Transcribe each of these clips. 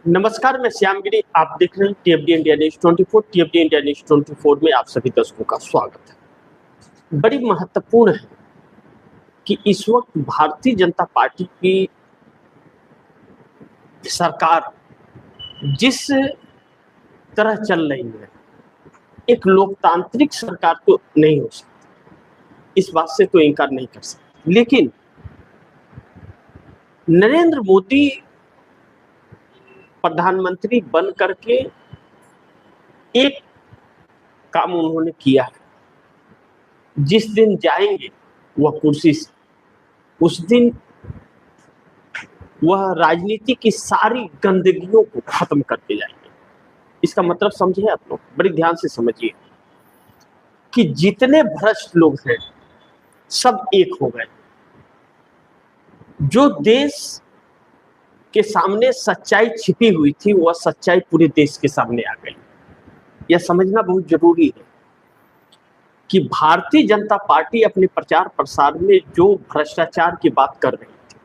नमस्कार, मैं श्यामगिरी। आप देख रहे हैं टीएफडी इंडिया न्यूज 24। टीएफडी इंडिया न्यूज 24 में आप सभी दर्शकों का स्वागत है। बड़ी महत्वपूर्ण है कि इस वक्त भारतीय जनता पार्टी की सरकार जिस तरह चल रही है, एक लोकतांत्रिक सरकार तो नहीं हो सकती, इस बात से तो इनकार नहीं कर सकते। लेकिन नरेंद्र मोदी प्रधानमंत्री बन करके एक काम उन्होंने किया है। जिस दिन जाएंगे वह कुर्सी से, उस दिन वह राजनीति की सारी गंदगियों को खत्म करके जाएंगे। इसका मतलब समझे आप लोग, बड़ी ध्यान से समझिए कि जितने भ्रष्ट लोग हैं सब एक हो गए। जो देश के सामने सच्चाई छिपी हुई थी वह सच्चाई पूरे देश के सामने आ गई। यह समझना बहुत जरूरी है कि भारतीय जनता पार्टी अपने प्रचार प्रसार में जो भ्रष्टाचार की बात कर रही थी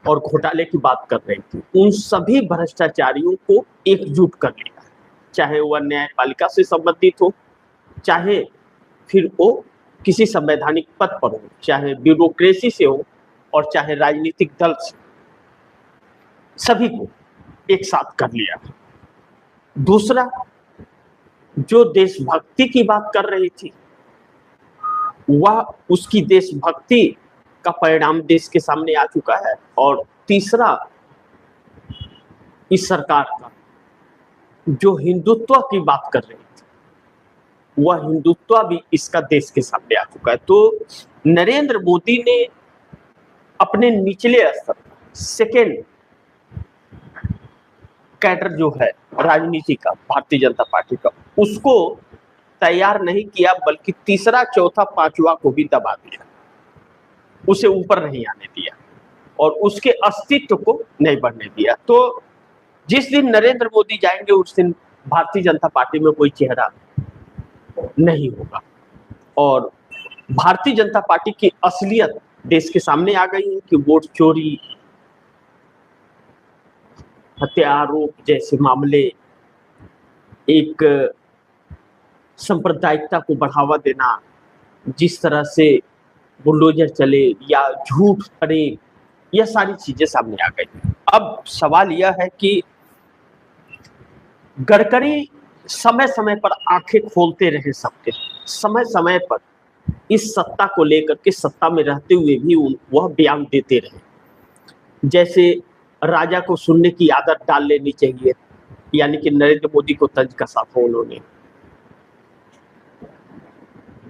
और घोटाले की बात कर रही थी, उन सभी भ्रष्टाचारियों को एकजुट कर लिया, चाहे वह न्यायपालिका से संबंधित हो, चाहे फिर वो किसी संवैधानिक पद पर हो, चाहे ब्यूरोक्रेसी से हो और चाहे राजनीतिक दल से, सभी को एक साथ कर लिया। दूसरा, जो देशभक्ति की बात कर रही थी वह उसकी देशभक्ति का परिणाम देश के सामने आ चुका है। और तीसरा, इस सरकार का जो हिंदुत्व की बात कर रही थी वह हिंदुत्व भी इसका देश के सामने आ चुका है। तो नरेंद्र मोदी ने अपने निचले स्तर, सेकेंड कैडर जो है राजनीति का, भारतीय जनता पार्टी का, उसको तैयार नहीं किया, बल्कि तीसरा चौथा पांचवा को भी दबा दिया, उसे ऊपर नहीं आने दिया और उसके अस्तित्व को नहीं बढ़ने दिया। तो जिस दिन नरेंद्र मोदी जाएंगे उस दिन भारतीय जनता पार्टी में कोई चेहरा नहीं होगा और भारतीय जनता पार्टी की असलियत देश के सामने आ गई है कि वोट चोरी, हत्या आरोप जैसे मामले, एक सांप्रदायिकता को बढ़ावा देना, जिस तरह से बुलडोजर चले या झूठ पड़े, यह सारी चीजें सामने आ गई। अब सवाल यह है कि गडकरी समय समय पर आंखें खोलते रहे सबके, समय समय पर इस सत्ता को लेकर के सत्ता में रहते हुए भी वह बयान देते रहे। जैसे राजा को सुनने की आदत डाल लेनी चाहिए, यानी कि नरेंद्र मोदी को तंज कसा था उन्होंने।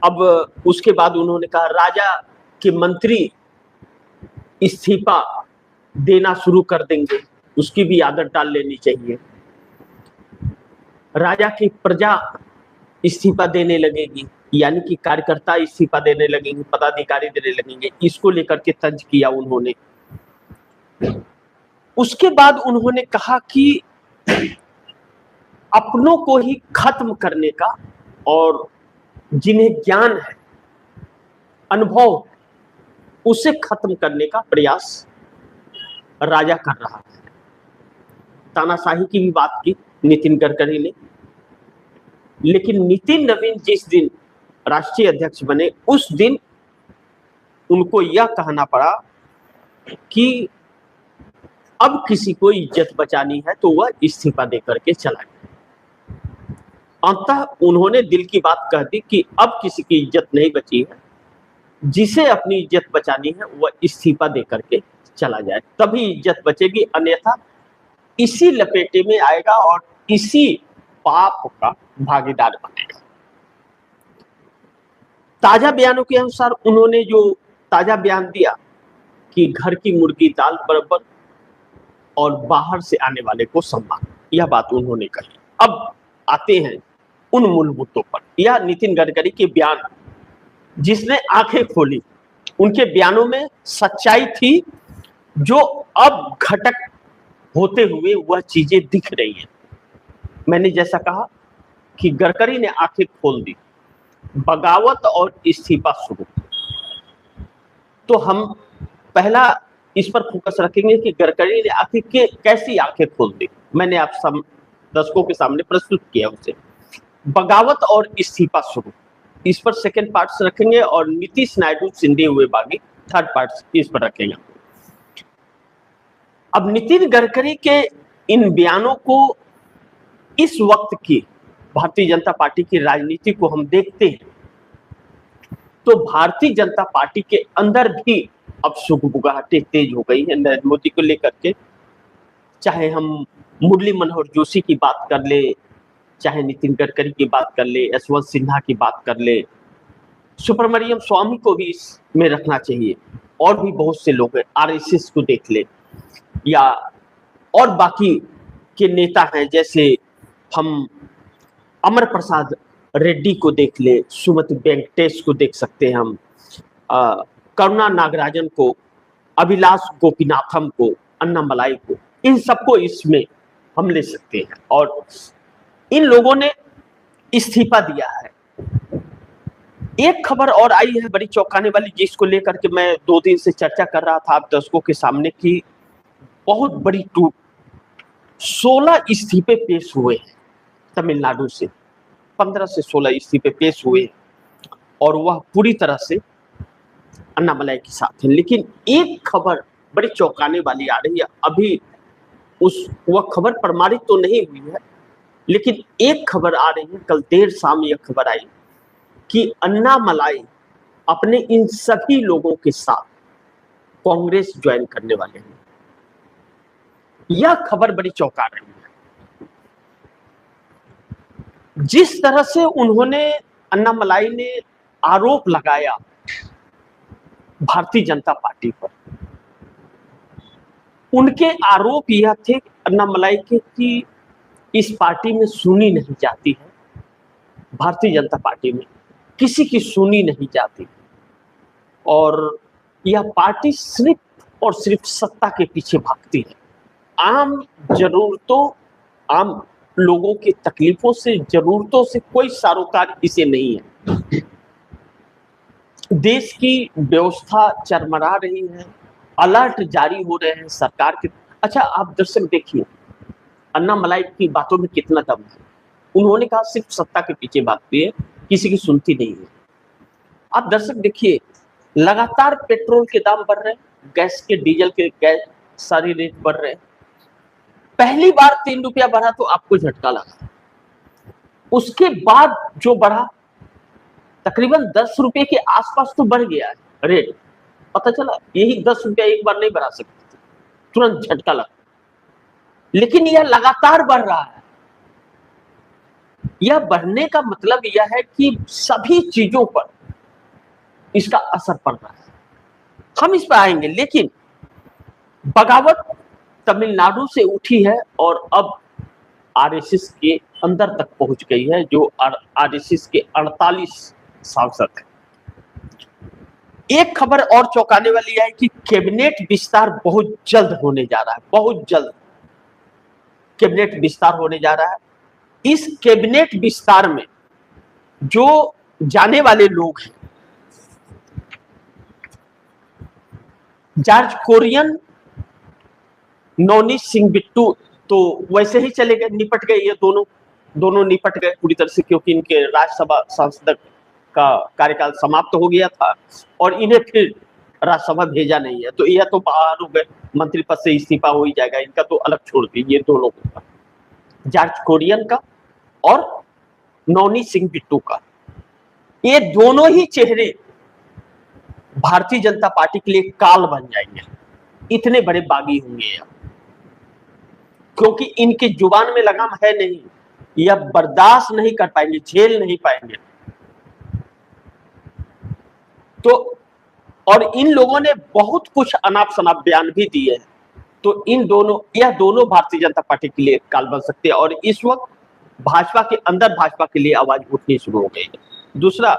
अब उसके बाद उन्होंने कहा राजा के मंत्री इस्तीफा देना शुरू कर देंगे, उसकी भी आदत डाल लेनी चाहिए। राजा की प्रजा इस्तीफा देने लगेगी, यानी कि कार्यकर्ता इस्तीफा देने लगेंगे, पदाधिकारी देने लगेंगे, इसको लेकर के तंज किया उन्होंने। उसके बाद उन्होंने कहा कि अपनों को ही खत्म करने का और जिन्हें ज्ञान है, अनुभव, उसे खत्म करने का प्रयास राजा कर रहा है। तानाशाही की भी बात की नितिन गडकरी ने, लेकिन नितिन नवीन जिस दिन राष्ट्रीय अध्यक्ष बने उस दिन उनको यह कहना पड़ा कि अब किसी को इज्जत बचानी है तो वह इस्तीफा देकर के चला गया। अंततः उन्होंने दिल की बात कह दी कि अब किसी की इज्जत नहीं बची है, जिसे अपनी इज्जत बचानी है वह इस्तीफा देकर के चला जाए, तभी इज्जत बचेगी, अन्यथा इसी लपेटे में आएगा और इसी पाप का भागीदार बनेगा। ताजा बयानों के अनुसार उन्होंने जो ताजा बयान दिया कि घर की मुर्गी दाल बराबर और बाहर से आने वाले को सम्मान, यह बात उन्होंने कही। अब आते हैं उन मूल मुद्दों पर। यह नितिन गडकरी के बयान जिसने आंखें खोली, उनके बयानों में सच्चाई थी जो अब घटक होते हुए वह चीजें दिख रही हैं। मैंने जैसा कहा कि गडकरी ने आंखें खोल दी, बगावत और इस्तीफा शुरू। तो हम पहला इस पर फोकस रखेंगे कि गडकरी ने आखिर के कैसी आंखें खोल दी। मैंने आप सब दर्शकों के सामने प्रस्तुत किया उसे। बगावत और इस्तीफा शुरू, इस पर सेकंड पार्ट्स रखेंगे, और नीतीश नायडू सिंधे हुए बागी थर्ड पार्ट्स इस पर रखेंगे। अब नितिन गडकरी के इन बयानों को, इस वक्त की भारतीय जनता पार्टी की राजनीति को हम देखते हैं तो भारतीय जनता पार्टी के अंदर भी अब सुगबुगाहटें तेज हो गई है नरेंद्र मोदी को लेकर के। चाहे हम मुरली मनोहर जोशी की बात कर ले, चाहे नितिन गडकरी की बात कर ले, यशवंत सिन्हा की बात कर ले, सुब्रमण्यम स्वामी को भी इसमें रखना चाहिए, और भी बहुत से लोग हैं, आरएसएस को देख ले, या और बाकी के नेता हैं, जैसे हम अमर प्रसाद रेड्डी को देख ले, सुमति वेंकटेश को देख सकते हैं हम, करुणा नागराजन को, अभिलाष गोपीनाथम को, अन्नामलाई को, इन सबको इसमें हम ले सकते हैं। और इन लोगों ने इस्तीफा दिया है। एक खबर और आई है बड़ी चौंकाने वाली, जिसको लेकर के मैं 2 दिन से चर्चा कर रहा था आप दर्शकों के सामने की, बहुत बड़ी टूट, 16 इस्तीफे पेश हुए हैं तमिलनाडु से, 15 से 16 इस्तीफे पेश हुए, और वह पूरी तरह से अन्नामलाई के साथ है। लेकिन एक खबर बड़ी चौंकाने वाली आ रही है, अभी वह खबर प्रमाणित तो नहीं हुई है, लेकिन एक खबर आ रही है, कल देर शाम यह खबर आई कि अन्नामलाई अपने इन सभी लोगों के साथ कांग्रेस ज्वाइन करने वाले हैं। यह खबर बड़ी चौंका रही है। जिस तरह से उन्होंने, अन्नामलाई ने आरोप लगाया भारतीय जनता पार्टी पर, उनके आरोप यह थे अन्नामलाई के कि इस पार्टी में सुनी नहीं जाती है, भारतीय जनता पार्टी में किसी की सुनी नहीं जाती, और यह पार्टी सिर्फ और सिर्फ सत्ता के पीछे भागती है। आम जरूरतों, आम लोगों की तकलीफों से, जरूरतों से कोई सरोकार इसे नहीं है। देश की व्यवस्था चरमरा रही है, अलर्ट जारी हो रहे हैं सरकार के। अच्छा, आप दर्शक देखिए अन्नामलाई की बातों में कितना दम है। उन्होंने कहा सिर्फ सत्ता के पीछे भागती है, किसी की सुनती नहीं है। आप दर्शक देखिए, लगातार पेट्रोल के दाम बढ़ रहे हैं, गैस के, डीजल के, गैस सारी रेट बढ़ रहे हैं। पहली बार 3 रुपया बढ़ा तो आपको झटका लगा, उसके बाद जो बढ़ा तकरीबन 10 रुपए के आसपास तो बढ़ गया है रेट। पता चला यही 10 रुपया एक बार नहीं बढ़ा सकते थे, तुरंत झटका लगा, लेकिन यह लगातार बढ़ रहा है। यह बढ़ने का मतलब यह है कि सभी चीजों पर इसका असर पड़ रहा है। हम इस पर आएंगे, लेकिन बगावत तमिलनाडु से उठी है और अब आरएसएस के अंदर तक पहुंच गई है, जो आरएसएस के 48 सांसद हैं। एक खबर और चौंकाने वाली है कि कैबिनेट विस्तार बहुत जल्द होने जा रहा है, बहुत जल्द कैबिनेट विस्तार होने जा रहा है। इस कैबिनेट विस्तार में जो जाने वाले लोग हैं, जॉर्ज कुरियन, नवनीत सिंह बिट्टू तो वैसे ही चले गए, निपट गए, ये दोनों निपट गए पूरी तरह से, क्योंकि इनके राज्यसभा सांसद का कार्यकाल समाप्त हो गया था और इन्हें फिर राज्यसभा भेजा नहीं है, तो यह तो बाहर हो गए, मंत्री पद से इस्तीफा हो ही जाएगा इनका, तो अलग छोड़ दीजिए दो लोगों का, जॉर्ज कुरियन का और नवनीत सिंह बिट्टू का। ये दोनों ही चेहरे भारतीय जनता पार्टी के लिए काल बन जाएंगे, इतने बड़े बागी होंगे अब, क्योंकि इनकी जुबान में लगाम है नहीं, यह बर्दाश्त नहीं कर पाएंगे, झेल नहीं पाएंगे। तो और इन लोगों ने बहुत कुछ अनाप शनाप बयान भी दिए हैं, तो यह दोनों भारतीय जनता पार्टी के लिए काल बन सकते हैं, और इस वक्त भाजपा के अंदर भाजपा के लिए आवाज उठनी शुरू हो गई है। दूसरा,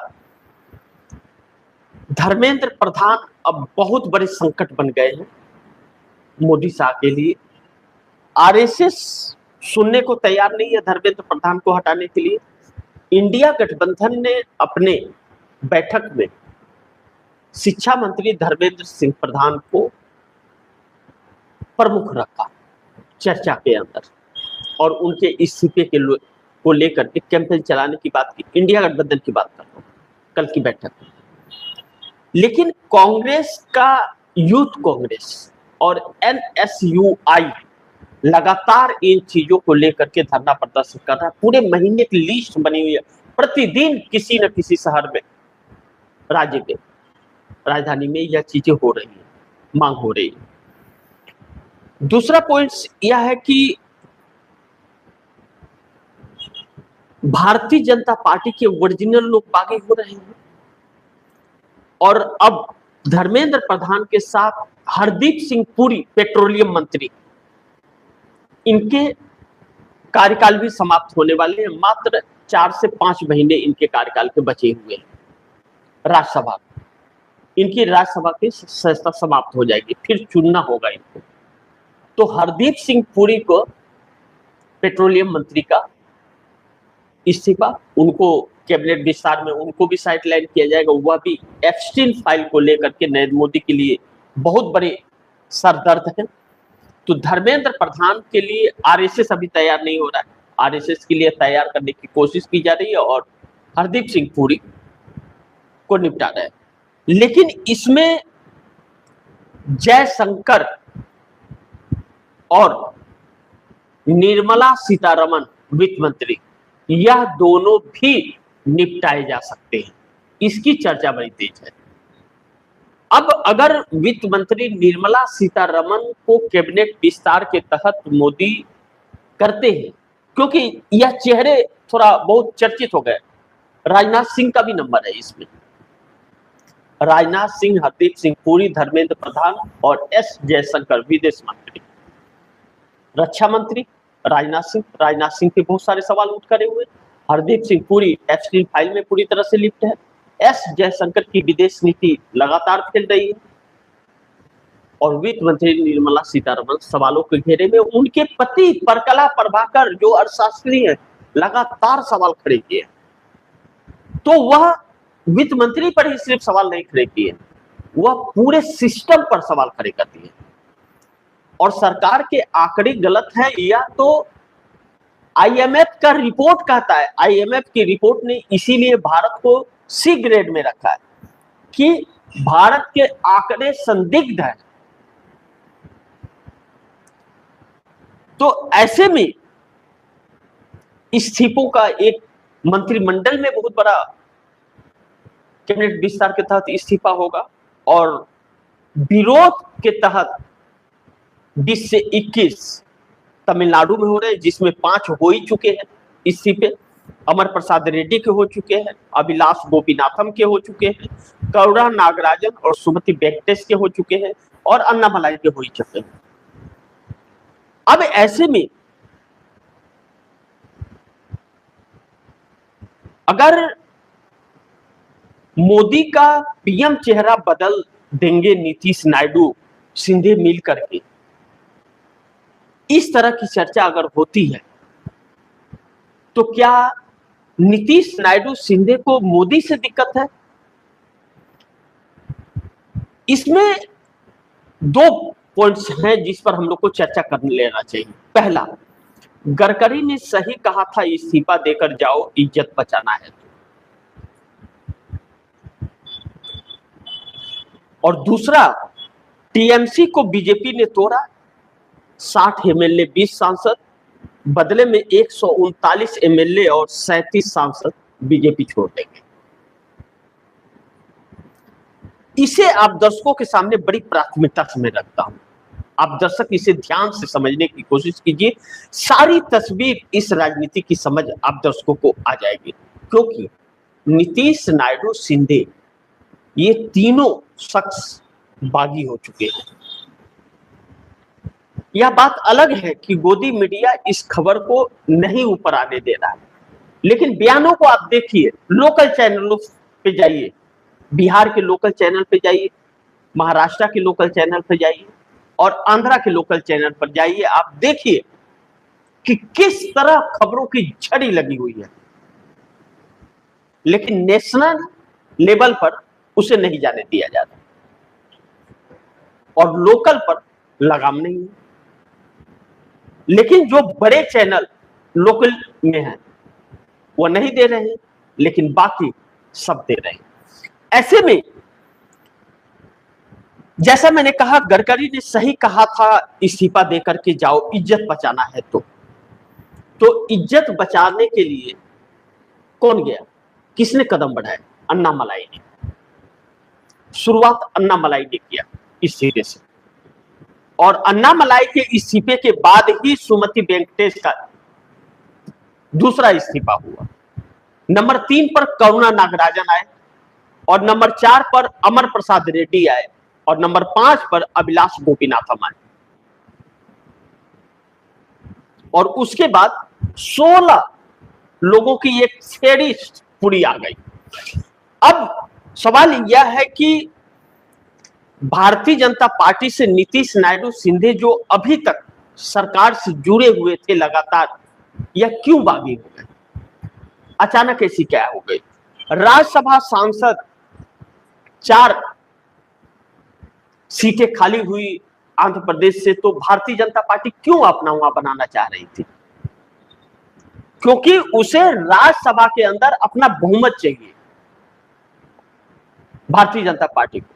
धर्मेंद्र प्रधान अब बहुत बड़े संकट बन गए हैं मोदी शाह के लिए। आरएसएस सुनने को तैयार नहीं है धर्मेंद्र प्रधान को हटाने के लिए। इंडिया गठबंधन ने अपने बैठक में शिक्षा मंत्री धर्मेंद्र सिंह प्रधान को प्रमुख रखा चर्चा के अंदर और उनके इस्तीफे को लेकर के कैंपेन चलाने की बात की। इंडिया गठबंधन की बात कर रहा हूं, कल की बैठक में। लेकिन कांग्रेस का यूथ कांग्रेस और NSUI लगातार इन चीजों को लेकर के धरना प्रदर्शन कर रहा है। पूरे महीने की लिस्ट बनी हुई है, प्रतिदिन किसी न किसी शहर में, राज्य के राजधानी में यह चीजें हो रही है, मांग हो रही है। दूसरा पॉइंट यह है कि भारतीय जनता पार्टी के ओरिजिनल लोग बागी हो रहे हैं और अब धर्मेंद्र प्रधान के साथ हरदीप सिंह पुरी पेट्रोलियम मंत्री, इनके कार्यकाल भी समाप्त होने वाले हैं। मात्र 4 से 5 महीने इनके कार्यकाल के बचे हुए हैं। राज्यसभा, इनकी राज्यसभा की सदस्यता समाप्त हो जाएगी, फिर चुनना होगा इनको। तो हरदीप सिंह पुरी को पेट्रोलियम मंत्री का इस्तीफा, उनको कैबिनेट विस्तार में उनको भी साइडलाइन किया जाएगा। वह भी एप्स्टीन फाइल को लेकर के नरेंद्र मोदी के लिए बहुत बड़े सरदर्द है। तो धर्मेंद्र प्रधान के लिए आरएसएस अभी तैयार नहीं हो रहा है, आरएसएस के लिए तैयार करने की कोशिश की जा रही है और हरदीप सिंह पुरी को निपटा रहा है। लेकिन इसमें जयशंकर और निर्मला सीतारमण वित्त मंत्री, यह दोनों भी निपटाए जा सकते हैं, इसकी चर्चा बड़ी तेज है। अब अगर वित्त मंत्री निर्मला सीतारमण को कैबिनेट विस्तार के तहत मोदी करते हैं, क्योंकि यह चेहरे थोड़ा बहुत चर्चित हो गए, राजनाथ सिंह का भी नंबर है इसमें। राजनाथ सिंह, हरदीप सिंह पुरी, धर्मेंद्र प्रधान और एस जयशंकर विदेश मंत्री, रक्षा मंत्री राजनाथ सिंह के बहुत सारे सवाल उठ करे हुए। हरदीप सिंह पुरी एप्स्टीन फाइल में पूरी तरह से लिप्त है। एस जयशंकर की विदेश नीति लगातार फैल रही है और वित्त मंत्री निर्मला सीतारमण सवालों के घेरे में। उनके पति परकला प्रभाकर जो अर्थशास्त्री है, लगातार सवाल खड़े किए। तो वह वित्त मंत्री पर ही सिर्फ सवाल नहीं खड़े किए, वह पूरे सिस्टम पर सवाल खड़े करती है। और सरकार के आंकड़े गलत हैं, या तो आईएमएफ का रिपोर्ट कहता है, आईएमएफ की रिपोर्ट ने इसीलिए भारत को सी ग्रेड में रखा है कि भारत के आंकड़े संदिग्ध हैं। तो ऐसे में इस्तीफों का एक मंत्रिमंडल में बहुत बड़ा कैबिनेट विस्तार के तहत इस्तीफा होगा और विरोध के तहत 20 से 21 तमिलनाडु में हो रहे हैं, जिसमें 5 हो ही चुके हैं इस्तीफे। अमर प्रसाद रेड्डी के हो चुके हैं, अभिलाष गोपीनाथम के हो चुके हैं, करुणा नागराजन और सुमति वेंकटेश के हो चुके हैं और अन्नामलाई के हो ही चुके हैं। अब ऐसे में अगर मोदी का पीएम चेहरा बदल देंगे नीतीश नायडू सिंधे मिल करके, इस तरह की चर्चा अगर होती है, तो क्या नीतीश नायडू सिंधे को मोदी से दिक्कत है? इसमें 2 पॉइंट्स हैं जिस पर हम लोग को चर्चा कर लेना चाहिए। पहला, गडकरी ने सही कहा था, इस्तीफा देकर जाओ, इज्जत बचाना है। और दूसरा, टीएमसी को बीजेपी ने तोड़ा, 60 एमएलए 20 सांसद, बदले में 139 एमएलए और 37 सांसद बीजेपी छोड़ देंगे। इसे आप दर्शकों के सामने बड़ी प्राथमिकता से मैं रखता हूं। आप दर्शक इसे ध्यान से समझने की कोशिश कीजिए, सारी तस्वीर इस राजनीति की समझ आप दर्शकों को आ जाएगी। क्योंकि नीतीश नायडू सिंधे, ये तीनों शख्स बागी हो चुके हैं। यह बात अलग है कि गोदी मीडिया इस खबर को नहीं ऊपर आने दे रहा है, लेकिन बयानों को आप देखिए, लोकल चैनलों पे जाइए, बिहार के लोकल चैनल पे जाइए, महाराष्ट्र के लोकल चैनल पे जाइए और आंध्रा के लोकल चैनल पर जाइए, आप देखिए कि किस तरह खबरों की झड़ी लगी हुई है। लेकिन नेशनल लेवल पर उसे नहीं जाने दिया जाता और लोकल पर लगाम नहीं है। लेकिन जो बड़े चैनल लोकल में हैं वो नहीं दे रहे हैं, लेकिन बाकी सब दे रहे हैं। ऐसे में जैसा मैंने कहा, गडकरी ने सही कहा था इस्तीफा देकर के जाओ, इज्जत बचाना है तो इज्जत बचाने के लिए कौन गया, किसने कदम बढ़ाया? अन्नामलाई ने। शुरुआत अन्नामलाई ने किया इस्तीफे से, और अन्नामलाई के इस्तीफे के बाद ही सुमति वेंकटेश का दूसरा इस्तीफा हुआ। नंबर 3 पर करुणा नागराजन आए, और नंबर 4 पर अमर प्रसाद रेड्डी आए, और नंबर 5 पर अभिलाष गोपीनाथम आए। और उसके बाद 16 लोगों की एक फेरी पूरी आ गई। अब सवाल यह है कि भारतीय जनता पार्टी से नीतीश नायडू सिंधे जो अभी तक सरकार से जुड़े हुए थे लगातार, यह क्यों बागी हो गए? अचानक ऐसी क्या हो गई? राज्यसभा सांसद 4 सीटें खाली हुई आंध्र प्रदेश से, तो भारतीय जनता पार्टी क्यों अपना वहां बनाना चाह रही थी? क्योंकि उसे राज्यसभा के अंदर अपना बहुमत चाहिए भारतीय जनता पार्टी को।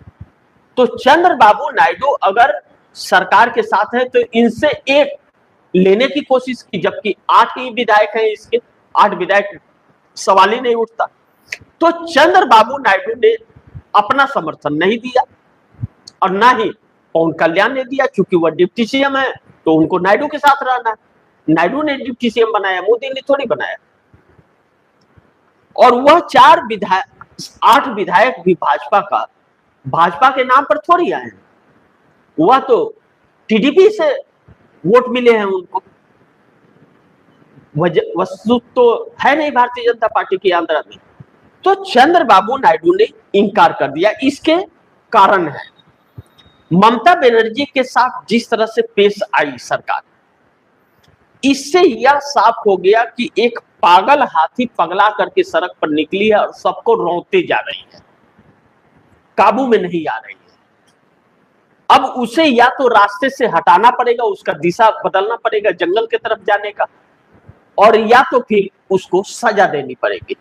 तो चंद्रबाबू नायडू अगर सरकार के साथ है तो इनसे एक लेने की कोशिश की, जबकि 8 ही विधायक हैं, इसके 8 विधायक, सवाल ही नहीं उठता। तो चंद्रबाबू नायडू ने अपना समर्थन नहीं दिया, और ना ही पवन कल्याण ने दिया, क्योंकि वह डिप्टी सीएम है तो उनको नायडू के साथ रहना है। नायडू ने डिप्टी सीएम बनाया, मोदी ने थोड़ी बनाया। और वह 8 विधायक भी भाजपा के नाम पर थोड़ी आए हैं, वह तो टीडीपी से वोट मिले हैं उनको, वस्तु तो है नहीं भारतीय जनता पार्टी की आंध्र में। तो चंद्रबाबू नायडू ने इनकार कर दिया। इसके कारण है ममता बनर्जी के साथ जिस तरह से पेश आई सरकार, इससे यह साफ हो गया कि एक पागल हाथी पगला करके सड़क पर निकली है और सबको रौंदते जा रही है, काबू में नहीं आ रही है। अब उसे या तो रास्ते से हटाना पड़ेगा, उसका दिशा बदलना पड़ेगा जंगल की तरफ जाने का, और या तो फिर उसको सजा देनी पड़ेगी।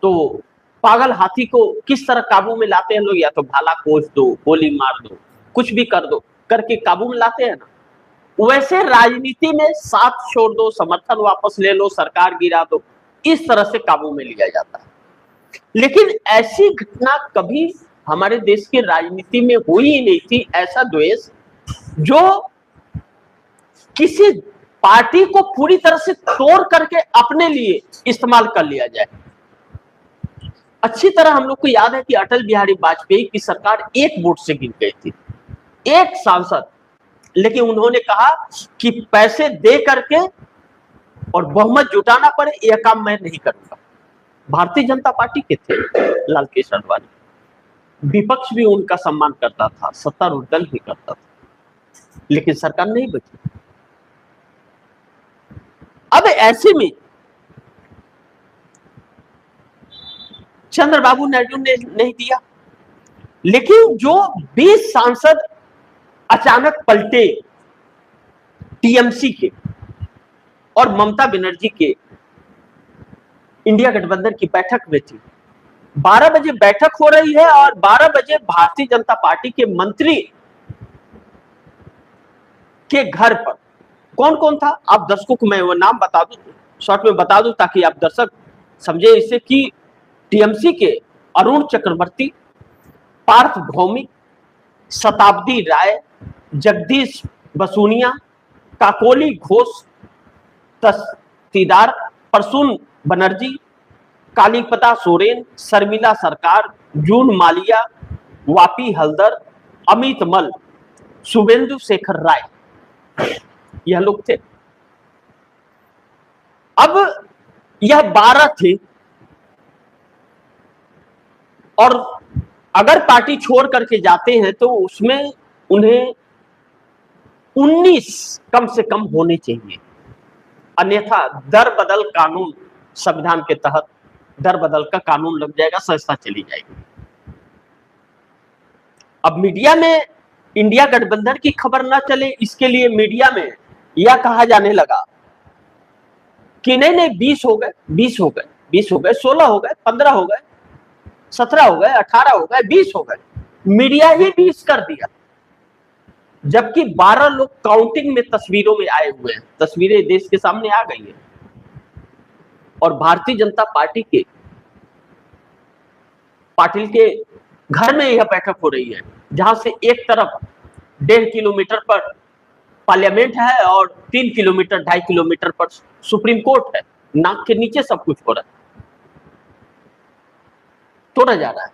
तो पागल हाथी को किस तरह काबू में लाते हैं लोग? या तो भाला कोस दो, गोली मार दो, कुछ भी कर दो, करके काबू में लाते हैं ना। वैसे राजनीति में साथ छोड़ दो, समर्थन वापस ले लो, सरकार गिरा दो, इस तरह से काबू में लिया जाता है। लेकिन ऐसी घटना कभी हमारे देश की राजनीति में हुई ही नहीं थी। ऐसा द्वेष जो किसी पार्टी को पूरी तरह से तोड़ करके अपने लिए इस्तेमाल कर लिया जाए। अच्छी तरह हम लोग को याद है कि अटल बिहारी वाजपेयी की सरकार 1 वोट से गिर गई थी, 1 सांसद, लेकिन उन्होंने कहा कि पैसे दे करके और बहुमत जुटाना पड़े, यह काम मैं नहीं करूंगा। भारतीय जनता पार्टी के थे लाल कृष्ण आडवाणी, विपक्ष भी उनका सम्मान करता था, सत्तारूढ़ दल भी करता था, लेकिन सरकार नहीं बची। अब ऐसे में चंद्रबाबू नायडू ने नहीं दिया, लेकिन जो 20 सांसद अचानक पलटे टीएमसी के और ममता बनर्जी के इंडिया गठबंधन की बैठक में थी। 12 बजे बैठक हो रही है और 12 बजे भारतीय जनता पार्टी के मंत्री के घर पर कौन कौन था? आप दर्शकों को मैं वो नाम बता दूं, शॉर्ट में बता दूं, ताकि आप दर्शक समझे इसे कि टीएमसी के अरुण चक्रवर्ती, पार्थ भौमिक, शताब्दी राय, जगदीश बसुनिया, काकोली घोष, तस्तीदार, प्रसून बनर्जी, कालीपता सोरेन, शर्मिला सरकार, जून मालिया, वापी हल्दर, अमित मल, शुभेंदु शेखर राय, यह लोग थे। अब यह 12 थे, और अगर पार्टी छोड़ करके जाते हैं तो उसमें उन्हें 19 कम से कम होने चाहिए, अन्यथा दर बदल कानून, संविधान के तहत दर बदल का कानून लग जाएगा, संस्था चली जाएगी। अब मीडिया में इंडिया गठबंधन की खबर ना चले, इसके लिए मीडिया में यह कहा जाने लगा कि नहीं नहीं 20 हो गए, 20 हो गए, 20 हो गए, 16 हो गए, 15 हो गए, 17 हो गए, 18 हो गए, 20 हो गए। मीडिया ही 20 कर दिया, जबकि 12 लोग काउंटिंग में तस्वीरों में आए हुए हैं। तस्वीरें देश के सामने आ गई हैं और भारतीय जनता पार्टी के पाटिल के घर में यह बैठक हो रही है, जहां से एक तरफ 1.5 किलोमीटर पर पार्लियामेंट है और 3 किलोमीटर 2.5 किलोमीटर पर सुप्रीम कोर्ट है। नाक के नीचे सब कुछ हो रहा है, तोड़ा जा रहा है।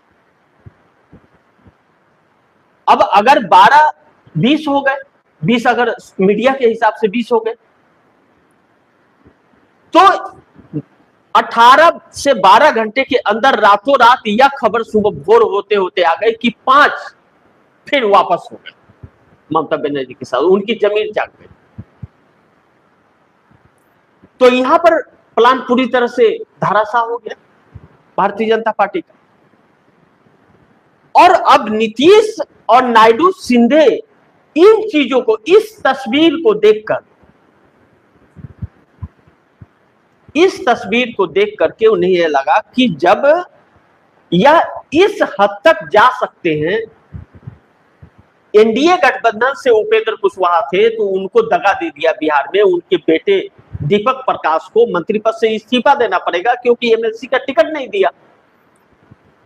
अब अगर 12 20 हो गए, 20 अगर मीडिया के हिसाब से 20 हो गए, तो 18 से 12 घंटे के अंदर रातों रात यह खबर सुबह भोर होते होते आ गई कि 5 फिर वापस हो गए ममता बनर्जी के साथ, उनकी जमीन जाग गई। तो यहां पर प्लान पूरी तरह से धराशाह हो गया भारतीय जनता पार्टी का। और अब नीतीश और नायडू शिंदे इन चीजों को, इस तस्वीर को देख करके उन्हें यह लगा कि जब यह इस हद तक जा सकते हैं, एनडीए गठबंधन से उपेंद्र कुशवाहा थे तो उनको दगा दे दिया बिहार में, उनके बेटे दीपक प्रकाश को मंत्री पद से इस्तीफा देना पड़ेगा क्योंकि एमएलसी का टिकट नहीं दिया,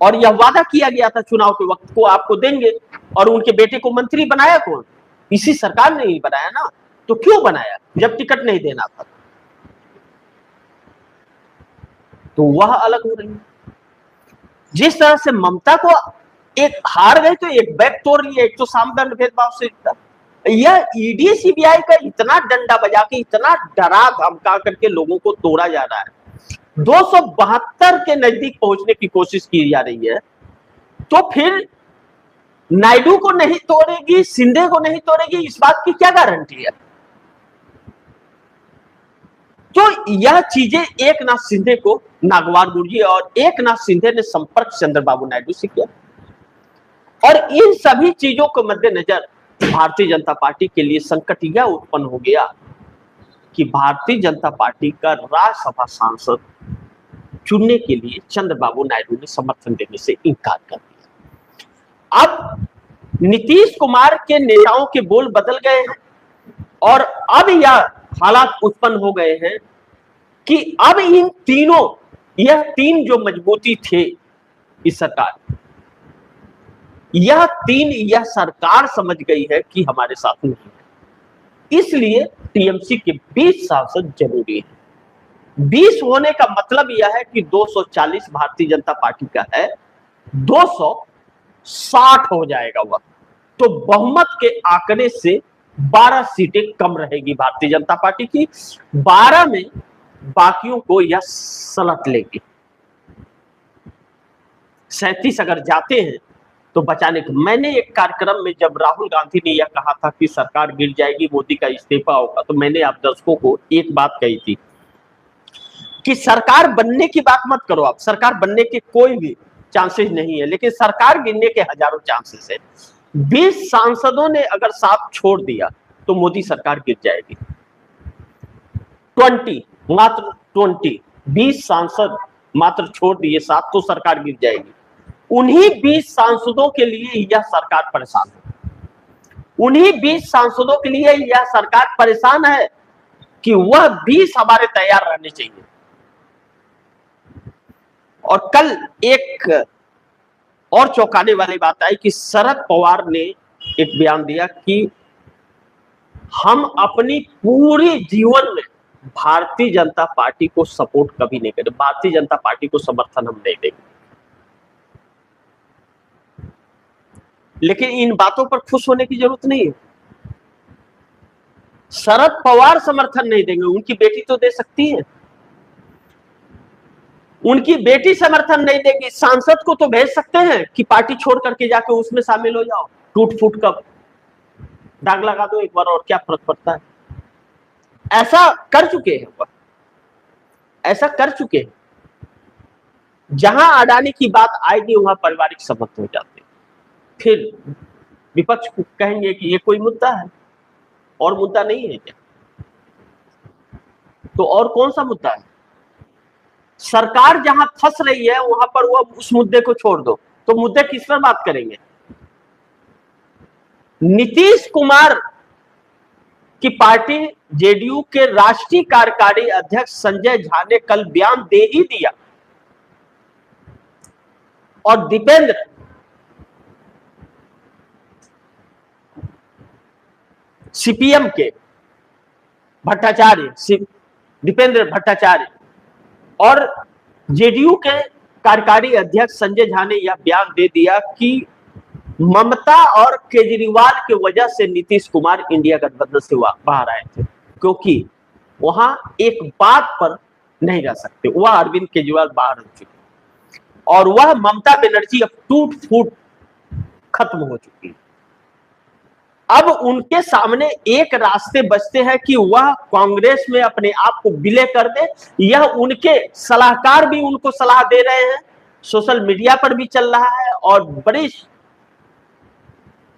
और यह वादा किया गया था चुनाव के वक्त को आपको देंगे, और उनके बेटे को मंत्री बनाया कौन? इसी सरकार ने ही बनाया ना। तो क्यों बनाया जब टिकट नहीं देना था? तो वह अलग हो रही है। जिस तरह से ममता को एक हार गए तो एक बैग तोड़ लिया, एक तो सामदंड भेदभाव से यह ईडी सीबीआई का इतना डंडा बजा के, इतना डरा धमका करके लोगों को तोड़ा जा रहा है, 272 के नजदीक पहुंचने की कोशिश की जा रही है। तो फिर नायडू को नहीं तोड़ेगी, शिंदे को नहीं तोड़ेगी, इस बात की क्या गारंटी है? तो यह चीजें एकनाथ शिंदे को नागवार गुर्जी, और एकनाथ शिंदे ने संपर्क चंद्रबाबू नायडू से किया, और इन सभी चीजों को मद्देनजर भारतीय जनता पार्टी के लिए संकट यह उत्पन्न हो गया कि भारतीय जनता पार्टी का राज्यसभा सांसद चुनने के लिए चंद्रबाबू नायडू ने समर्थन देने से इनकार कर दिया। अब नीतीश कुमार के नेताओं के बोल बदल गए हैं, और अब यह हालात उत्पन्न हो गए हैं कि अब इन तीनों, यह तीन जो मजबूती थे इस सरकार, यह सरकार समझ गई है कि हमारे साथ नहीं है, इसलिए टीएमसी के 20 सांसद जरूरी है। 20 होने का मतलब यह है कि 240 भारतीय जनता पार्टी का है, 260 हो जाएगा वह, तो बहुमत के आंकड़े से 12 सीटें कम रहेगी भारतीय जनता पार्टी की, 12 में बाकियों को यह सलट लेगी। 37 अगर जाते हैं तो बचाने को, मैंने एक कार्यक्रम में जब राहुल गांधी ने यह कहा था कि सरकार गिर जाएगी, मोदी का इस्तीफा होगा, तो मैंने आप दर्शकों को एक बात कही थी कि सरकार बनने की बात मत करो, आप सरकार बनने के कोई भी चांसेस नहीं है, लेकिन सरकार गिरने के हजारों चांसेस है। 20 सांसदों ने अगर साथ छोड़ दिया तो मोदी सरकार गिर जाएगी। 20 सांसद मात्र छोड़ दिए साथ तो सरकार गिर जाएगी। उन्हीं 20 सांसदों के लिए यह सरकार परेशान है, उन्हीं 20 सांसदों के लिए यह सरकार परेशान है कि वह 20 हमारे तैयार रहने चाहिए। और कल एक और चौंकाने वाली बात आई कि शरद पवार ने एक बयान दिया कि हम अपनी पूरी जीवन में भारतीय जनता पार्टी को सपोर्ट कभी नहीं करें, भारतीय जनता पार्टी को समर्थन हम नहीं देंगे। लेकिन इन बातों पर खुश होने की जरूरत नहीं है। शरद पवार समर्थन नहीं देंगे, उनकी बेटी तो दे सकती है, उनकी बेटी समर्थन नहीं देगी, सांसद को तो भेज सकते हैं कि पार्टी छोड़ करके जाके उसमें शामिल हो जाओ, टूट फूट का दाग लगा दो एक बार, और क्या फर्क पड़ता है। ऐसा कर चुके हैं वह, ऐसा कर चुके हैं। जहां अडानी की बात आएगी वहां पारिवारिक संबंध हो जाते हैं, फिर विपक्ष को कहेंगे कि ये कोई मुद्दा है, और मुद्दा नहीं है क्या? तो और कौन सा मुद्दा है? सरकार जहां फंस रही है वहां पर वो उस मुद्दे को छोड़ दो, तो मुद्दे किस पर बात करेंगे? नीतीश कुमार की पार्टी जेडीयू के राष्ट्रीय कार्यकारी अध्यक्ष संजय झा ने कल बयान दे ही दिया, और दीपेंद्र सीपीएम के भट्टाचार्य, दीपेंद्र भट्टाचार्य और जेडीयू के कार्यकारी अध्यक्ष संजय झा ने यह बयान दे दिया कि ममता और केजरीवाल की वजह से नीतीश कुमार इंडिया गठबंधन से बाहर आए थे, क्योंकि वहां एक बात पर नहीं रह सकते, वह अरविंद केजरीवाल बाहर हो चुके और वह ममता बनर्जी अब टूट फूट खत्म हो चुकी है। अब उनके सामने एक रास्ते बचते हैं कि वह कांग्रेस में अपने आप को विलय कर दे। यह उनके सलाहकार भी उनको सलाह दे रहे हैं, सोशल मीडिया पर भी चल रहा है, और वरिष्ठ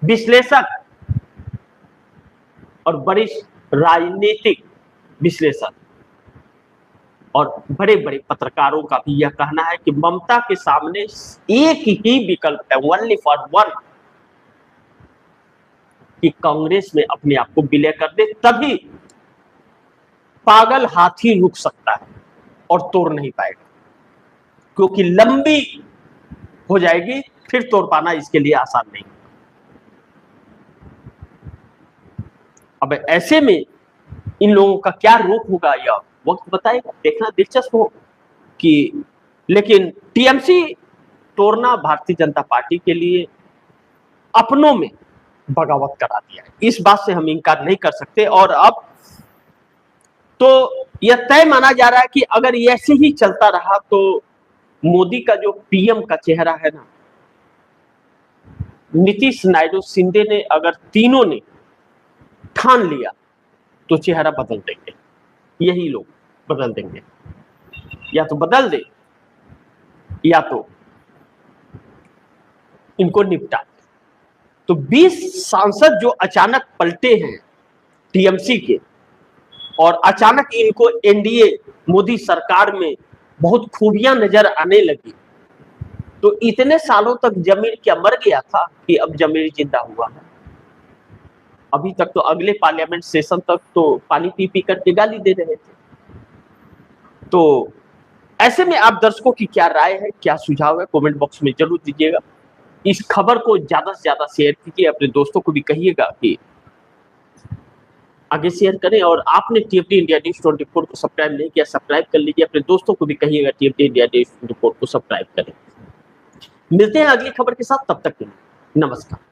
विश्लेषक और वरिष्ठ राजनीतिक विश्लेषक और बड़े बड़े पत्रकारों का भी यह कहना है कि ममता के सामने एक ही विकल्प है, ओनली फॉर वन, कि कांग्रेस में अपने आप को विलय कर दे, तभी पागल हाथी रुक सकता है और तोड़ नहीं पाएगा, क्योंकि लंबी हो जाएगी, फिर तोड़ पाना इसके लिए आसान नहीं। अब ऐसे में इन लोगों का क्या रुख होगा यह वक्त बताएगा, देखना दिलचस्प हो कि, लेकिन टीएमसी तोड़ना भारतीय जनता पार्टी के लिए अपनों में बगावत करा दिया है, इस बात से हम इनकार नहीं कर सकते। और अब तो यह तय माना जा रहा है कि अगर ऐसे ही चलता रहा तो मोदी का जो पीएम का चेहरा है ना, नीतीश नायडू शिंदे ने अगर तीनों ने ठान लिया तो चेहरा बदल देंगे, यही लोग बदल देंगे, या तो बदल दे या तो इनको निपटा। तो 20 सांसद जो अचानक पलटे हैं टीएमसी के, और अचानक इनको एनडीए मोदी सरकार में बहुत खूबियां नजर आने लगी, तो इतने सालों तक जमीर क्या मर गया था कि अब जमीर जिंदा हुआ है। अभी तक तो अगले पार्लियामेंट सेशन तक तो पानी पी पी करके गाली दे रहे थे। तो ऐसे में आप दर्शकों की क्या राय है, क्या सुझाव है, कमेंट बॉक्स में जरूर दीजिएगा। इस खबर को ज्यादा से ज्यादा शेयर कीजिए, अपने दोस्तों को भी कहिएगा कि आगे शेयर करें, और आपने टीएफडी इंडिया न्यूज़ 24 को सब्सक्राइब नहीं किया, सब्सक्राइब कर लीजिए, अपने दोस्तों को भी कहिएगा टीएफडी इंडिया न्यूज़ 24 को सब्सक्राइब करें। मिलते हैं अगली खबर के साथ, तब तक के लिए नमस्कार।